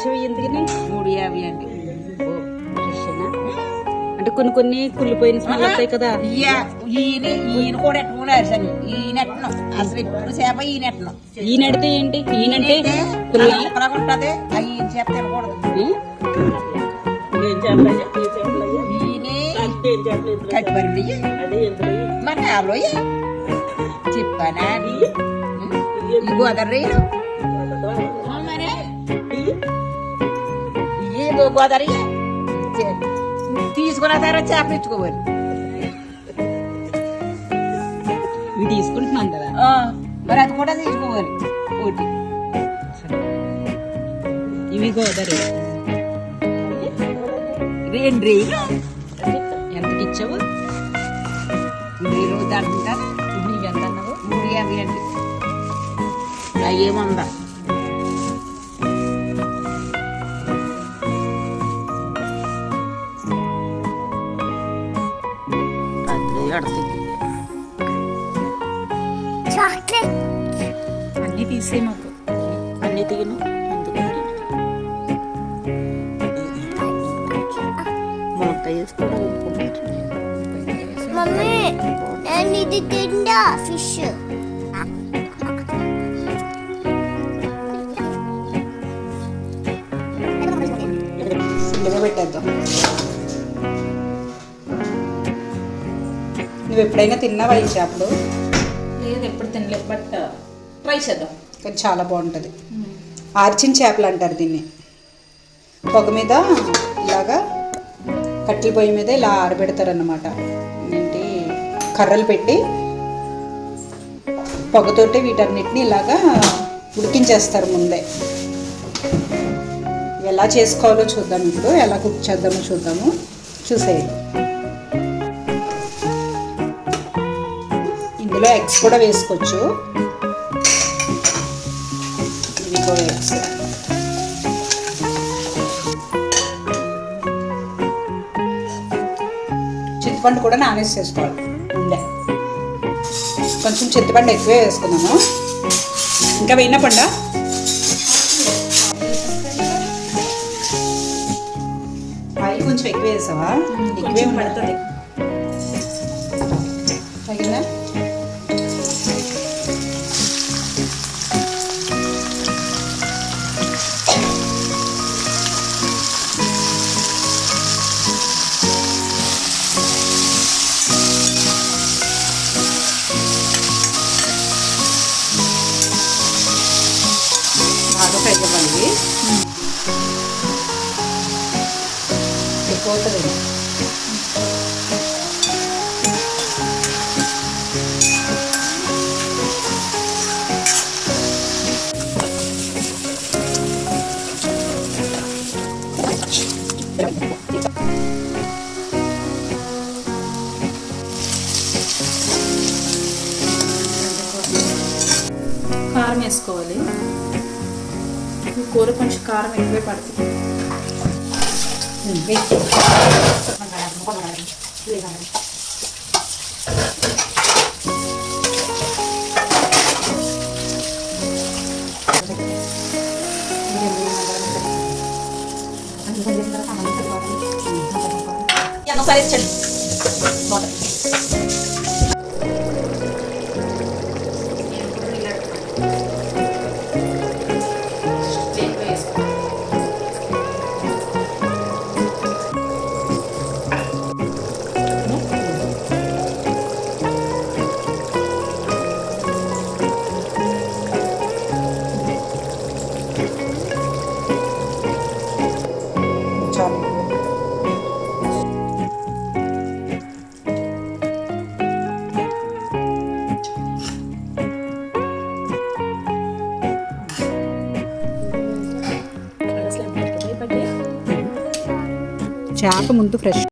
ఇచ్చేవి ఎందుకని? 350 అండి. అంటే కొన్ని కొన్ని కుళ్ళిపోయిన స్మెల్ వస్తాయి కదా. ఈయన కూడా ఎట్టుకున్నారు సార్. ఈయనెట్టను అసలు ఇప్పుడు చేప ఈయనెట్టను. ఈయనడితే ఏంటి? ఈయనంటే ఎక్కడ ఉంటది ఈయన చేప తినకూడదు. కట్టిపరి మన కాలో చెప్పానా గోదావరి మరి ఇగో గోదావరి తీసుకున్న తర్వాత చేపలు ఇచ్చుకోవాలి. ఇవి తీసుకుంటున్నాం కదా మరి అది కూడా తీసుకోవాలి. ఒకటి ఇవి గోదావరి రెండు ఎంతకి ఇచ్చావు? మీరు దాంట్లో నీకు ఎంత అన్నావు? 350 అండి. అయ్యేమందా అన్నీ తీసే మాకు అన్ని తీయను. మునక్కాయ వేసుకోవడం మమ్మీ నేను ఇది తిండా ఫిష్. పెట్టేద్దాం. నువ్వు ఎప్పుడైనా తిన్నావా ఈ చేపలు? లేదు, ఎప్పుడు తినలేదు. బట్ ట్రై చేద్దాం. కానీ చాలా బాగుంటుంది. ఆర్చిన చేపలు అంటారు దీన్ని. పొగ మీద ఇలాగా కట్టెల పొయ్యి మీద ఇలా ఆరబెడతారన్నమాట. ఏంటి కర్రలు పెట్టి పొగతోటి వీటన్నిటిని ఇలాగా ఉడికించేస్తారు ముందే. ఎలా చేసుకోవాలో చూద్దాం. ఇప్పుడు ఎలా కుక్ చేద్దామో చూద్దాము. చూసేయండి. ఇందులో ఎగ్స్ కూడా వేసుకోవచ్చు. ఇవి కూడా ఎగ్స్. చింతపండు కూడా నానేసేసుకోవాలి. ఉండే కొంచెం చింతపండు ఎక్కువే వేసుకున్నాము. ఇంకా వేయనపండా ఆయిల్ కొంచెం ఎక్కువ వేసావా? ఎక్కువే పడుతుంది. తగిన బాగా ఫ్రై అవ్వాలి. పోతుంది. కారం వేసుకోవాలి. కూర కొంచెం కారం ఎక్కువే పడుతుంది. చేప ముందు ఫ్రెష్